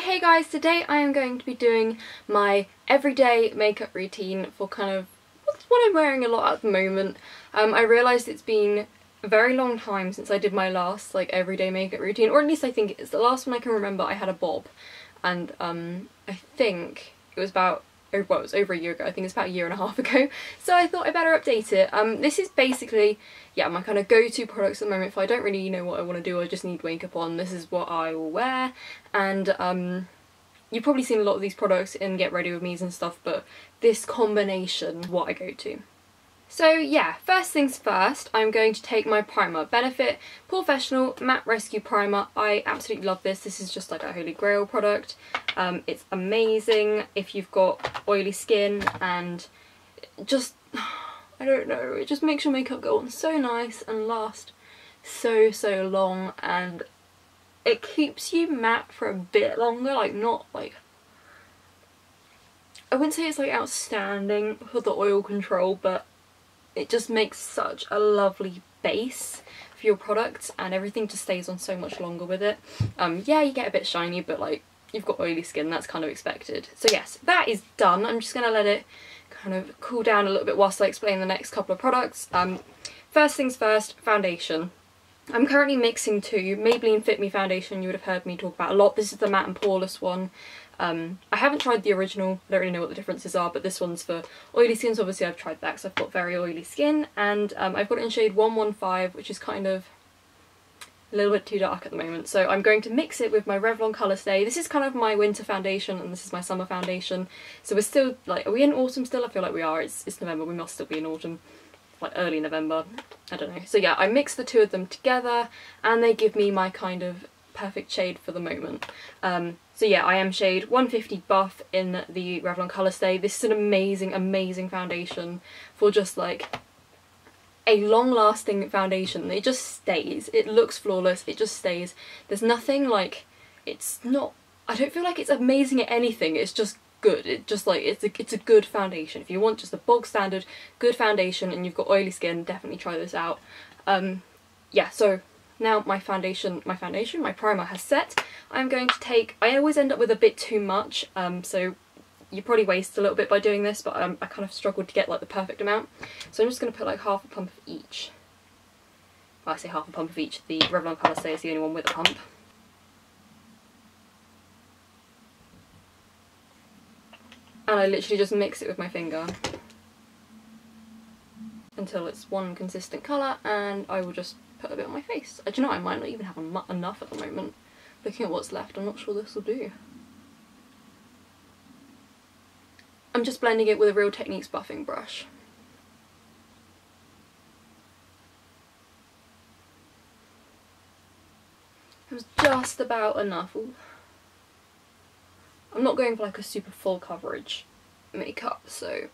Hey guys, today I am going to be doing my everyday makeup routine for kind of what I'm wearing a lot at the moment. I realised it's been a very long time since I did my last like everyday makeup routine, or at least I think it's the last one I can remember. I had a bob, and I think it was about, well, it was over a year ago. I think it's about a year and a half ago, so I thought I better update it. This is basically, yeah, my kind of go-to products at the moment. If I don't really know what I want to do, I just need makeup on, this is what I will wear. And you've probably seen a lot of these products in Get Ready With Me's and stuff, but this combination is what I go to. So yeah, first things first, I'm going to take my primer, Benefit Porefessional Matte Rescue Primer. I absolutely love this. This is just like a holy grail product. It's amazing if you've got oily skin, and just, I don't know, it just makes your makeup go on so nice and last so long, and it keeps you matte for a bit longer. Like, not like, I wouldn't say it's like outstanding for the oil control, but it just makes such a lovely base for your products, and everything just stays on so much longer with it. Yeah, you get a bit shiny, but like, you've got oily skin, that's kind of expected. So yes, that is done. I'm just gonna let it kind of cool down a little bit whilst I explain the next couple of products. First things first, foundation. I'm currently mixing two. Maybelline Fit Me foundation, you would have heard me talk about a lot. This is the matte and poreless one. I haven't tried the original, I don't really know what the differences are, but this one's for oily skin, so obviously I've tried that because I've got very oily skin. And I've got it in shade 115, which is kind of a little bit too dark at the moment. So I'm going to mix it with my Revlon Colourstay. This is kind of my winter foundation, and this is my summer foundation. So we're still, like, are we in autumn still? I feel like we are. It's November, we must still be in autumn. Like early November, I don't know. So yeah, I mix the two of them together, and they give me my kind of perfect shade for the moment. So yeah, I am shade 150 Buff in the Revlon Colourstay. This is an amazing foundation for just like a long-lasting foundation. It just stays. It looks flawless. It just stays. There's nothing like, it's not, I don't feel like it's amazing at anything. It's just good. It just like, it's a good foundation. If you want just a bog standard good foundation and you've got oily skin, definitely try this out. Yeah, so now my primer has set. I'm going to take, I always end up with a bit too much, so you probably waste a little bit by doing this, but I kind of struggled to get like the perfect amount. So I'm just going to put like half a pump of each. Well, I say half a pump of each. The Revlon Colourstay is the only one with a pump. And I literally just mix it with my finger until it's one consistent colour, and I will just put a bit on my face. Do you know, I might not even have enough at the moment. Looking at what's left, I'm not sure this will do. I'm just blending it with a Real Techniques buffing brush. It was just about enough. Ooh. I'm not going for like a super full coverage makeup, so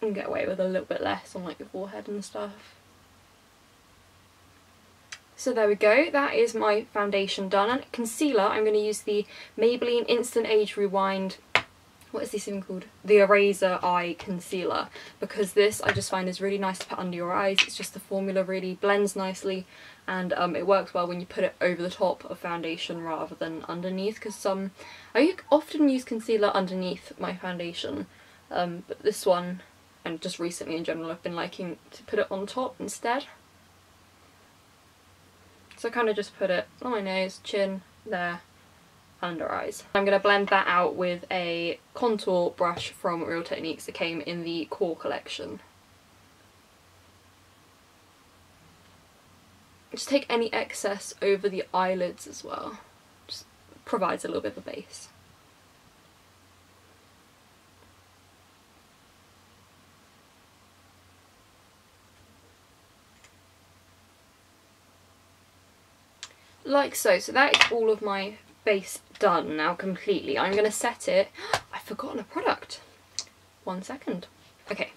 I can get away with a little bit less on like your forehead and stuff. So there we go, that is my foundation done. And concealer, I'm going to use the Maybelline Instant Age Rewind, what is this even called? The Eraser Eye Concealer, because this I just find is really nice to put under your eyes. It's just the formula really blends nicely, and it works well when you put it over the top of foundation rather than underneath, because I often use concealer underneath my foundation, but this one, and just recently in general, I've been liking to put it on top instead. So I kind of just put it on my nose, chin, there, under eyes. I'm going to blend that out with a contour brush from Real Techniques that came in the Core collection. Just take any excess over the eyelids as well. Just provides a little bit of a base. Like so. So that is all of my base done now completely. I'm going to set it. I've forgotten a product. 1 second. Okay,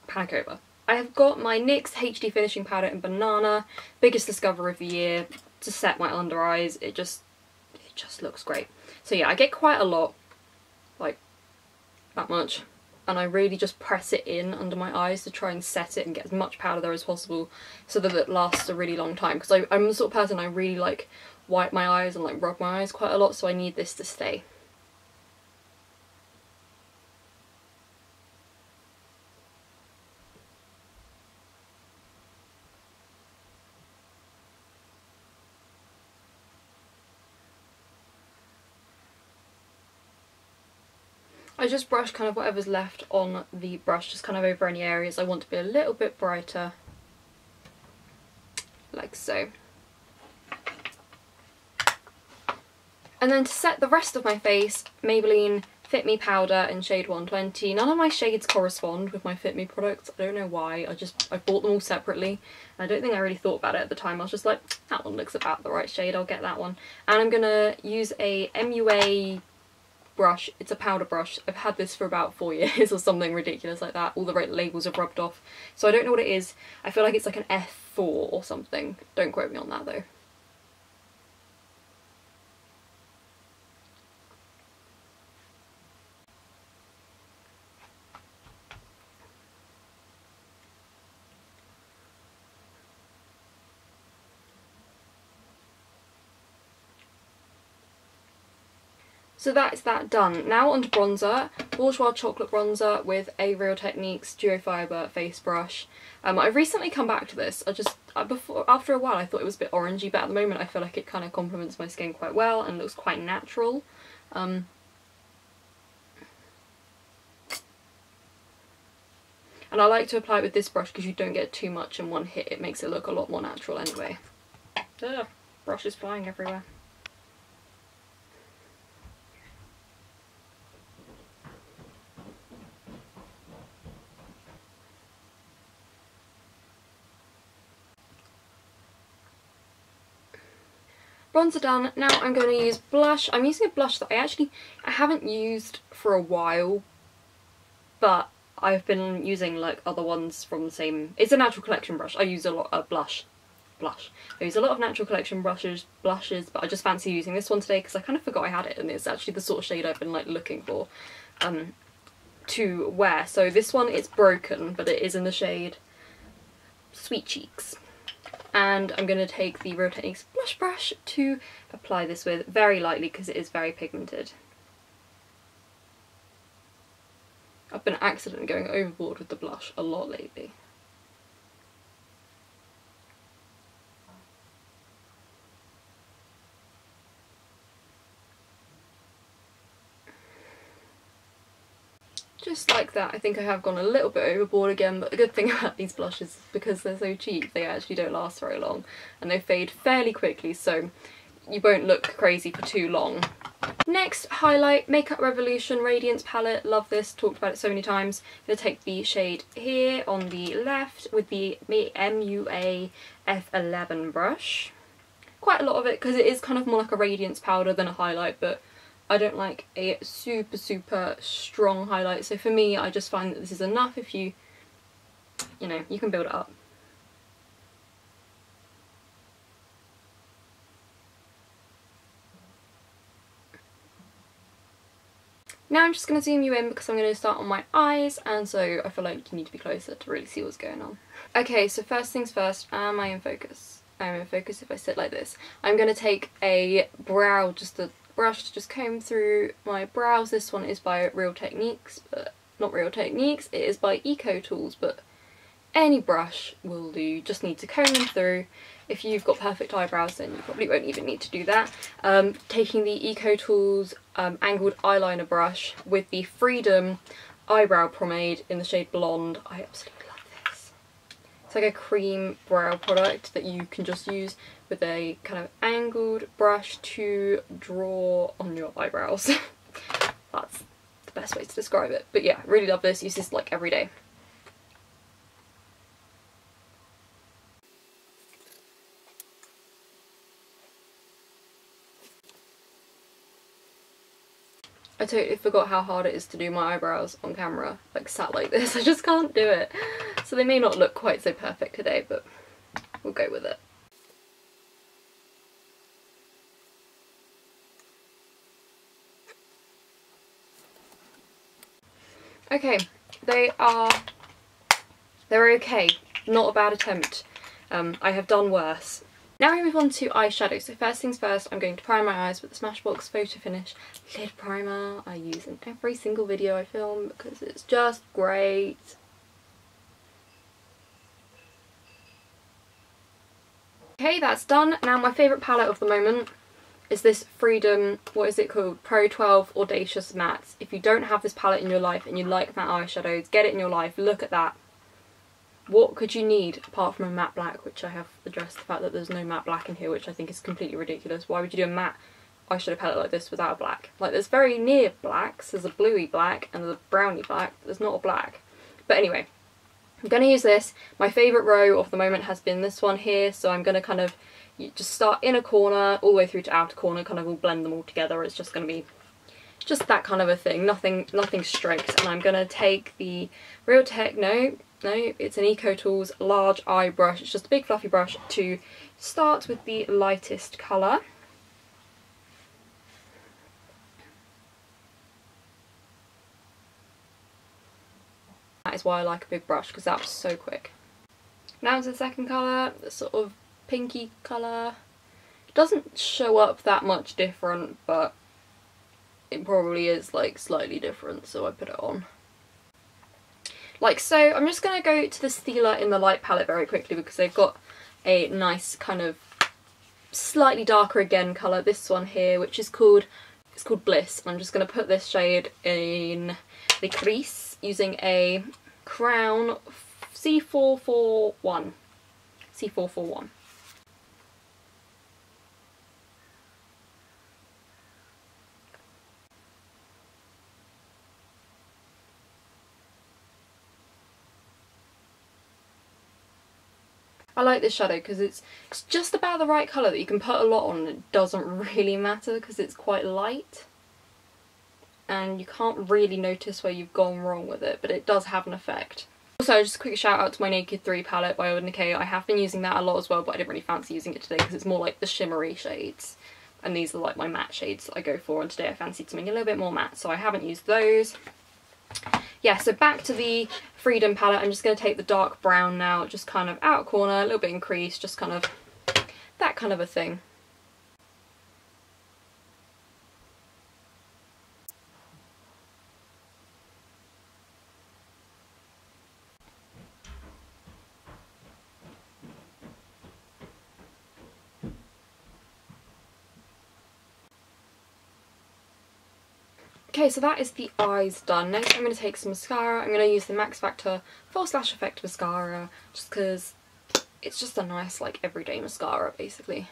panic over. I have got my NYX HD Finishing Powder in Banana. Biggest discovery of the year to set my under eyes. It just looks great. So yeah, I get quite a lot, like that much, and I really just press it in under my eyes to try and set it and get as much powder there as possible so that it lasts a really long time, because I'm the sort of person, I really like wipe my eyes and like rub my eyes quite a lot, so I need this to stay. I just brush kind of whatever's left on the brush, just kind of over any areas I want to be a little bit brighter, like so. And then to set the rest of my face, Maybelline Fit Me Powder in shade 120. None of my shades correspond with my Fit Me products. I don't know why. I bought them all separately. And I don't think I really thought about it at the time. I was just like, that one looks about the right shade, I'll get that one. And I'm going to use a MUA brush. It's a powder brush. I've had this for about 4 years or something ridiculous like that. All the right labels have rubbed off. So I don't know what it is. I feel like it's like an F4 or something. Don't quote me on that though. So that's that done. Now onto bronzer. Bourjois chocolate bronzer with a Real Techniques Duo Fibre face brush. I've recently come back to this. After a while I thought it was a bit orangey, but at the moment I feel like it kind of complements my skin quite well and looks quite natural. And I like to apply it with this brush because you don't get too much in one hit. It makes it look a lot more natural anyway. Ugh, brush is flying everywhere. Bronzer done. Now I'm going to use blush. I'm using a blush that I haven't used for a while, but I've been using like other ones from the same. It's a Natural Collection brush. I use a lot of blush. I use a lot of Natural Collection blushes, but I just fancy using this one today because I kind of forgot I had it, and it's actually the sort of shade I've been like looking for to wear. So this one, it's Broken, but it is in the shade Sweet Cheeks. And I'm going to take the Real Techniques blush brush to apply this with very lightly because it is very pigmented. I've been accidentally going overboard with the blush a lot lately. Just like that. I think I have gone a little bit overboard again, but the good thing about these blushes is because they're so cheap, they actually don't last very long and they fade fairly quickly, so you won't look crazy for too long. Next, highlight, Makeup Revolution Radiance palette. Love this, talked about it so many times. I'm going to take the shade here on the left with the MUA F11 brush. Quite a lot of it because it is kind of more like a radiance powder than a highlight, but I don't like a super strong highlight, so for me I just find that this is enough. If you know, you can build it up. Now I'm just going to zoom you in because I'm going to start on my eyes, and so I feel like you need to be closer to really see what's going on. Okay, so first things first, am I in focus? I'm in focus if I sit like this. I'm going to take a brow, just a brush to just comb through my brows. This one is by Real Techniques, but not Real Techniques, it is by Ecotools, but any brush will do. You just need to comb them through. If you've got perfect eyebrows then you probably won't even need to do that. Taking the Ecotools angled eyeliner brush with the Freedom eyebrow pomade in the shade Blonde. I absolutely love this. It's like a cream brow product that you can just use with a kind of angled brush to draw on your eyebrows. That's the best way to describe it. But yeah, really love this. Use this like every day. I totally forgot how hard it is to do my eyebrows on camera, like sat like this. I just can't do it. So they may not look quite so perfect today, but we'll go with it. Okay, they're okay. Not a bad attempt. I have done worse. Now we move on to eyeshadow. So first things first, I'm going to prime my eyes with the Smashbox Photo Finish Lid Primer I use in every single video I film because it's just great. Okay, that's done. Now my favourite palette of the moment is this Freedom, what is it called? Pro 12 Audacious Mattes. If you don't have this palette in your life and you like matte eyeshadows, get it in your life. Look at that. What could you need apart from a matte black, which I have addressed the fact that there's no matte black in here, which I think is completely ridiculous. Why would you do a matte eyeshadow palette like this without a black? Like, there's very near blacks. There's a bluey black and there's a browny black. There's not a black. But anyway, I'm going to use this. My favourite row of the moment has been this one here, so I'm going to kind of just start inner corner all the way through to outer corner, kind of all blend them all together. It's just going to be just that kind of a thing, nothing strict. And I'm going to take the Real Techno, no, it's an Ecotools large eye brush. It's just a big fluffy brush to start with the lightest colour. That is why I like a big brush, because that was so quick. Now to the second colour, the sort of pinky colour. It doesn't show up that much different, but it probably is like slightly different, so I put it on. Like so. I'm just going to go to the Stila in the light palette very quickly because they've got a nice kind of slightly darker again colour. This one here, which is called, it's called Bliss. I'm just going to put this shade in the crease using a Crown C441. C441. I like this shadow because it's just about the right colour that you can put a lot on and it doesn't really matter because it's quite light. And you can't really notice where you've gone wrong with it, but it does have an effect. Also, just a quick shout out to my Naked 3 palette by Urban Decay. I have been using that a lot as well, but I didn't really fancy using it today because it's more like the shimmery shades. And these are like my matte shades that I go for, and today I fancied something a little bit more matte, so I haven't used those. Yeah, so back to the Freedom palette. I'm just going to take the dark brown now, just kind of out corner, a little bit in crease, just kind of that kind of a thing. Okay, so that is the eyes done. Next I'm going to take some mascara. I'm going to use the Max Factor Full Slash Effect Mascara, just because it's just a nice, like, everyday mascara, basically.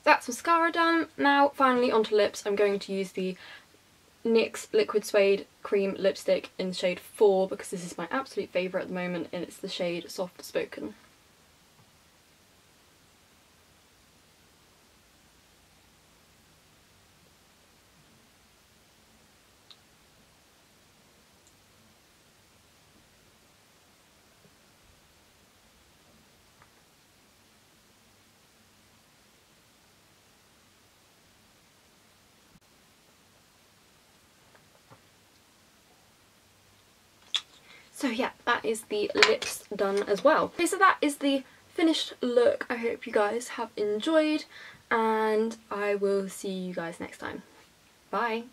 That's mascara done. Now finally onto lips. I'm going to use the NYX Liquid Suede Cream Lipstick in shade 4 because this is my absolute favourite at the moment and it's the shade Soft Spoken. So yeah, that is the lips done as well. Okay, so that is the finished look. I hope you guys have enjoyed and I will see you guys next time. Bye!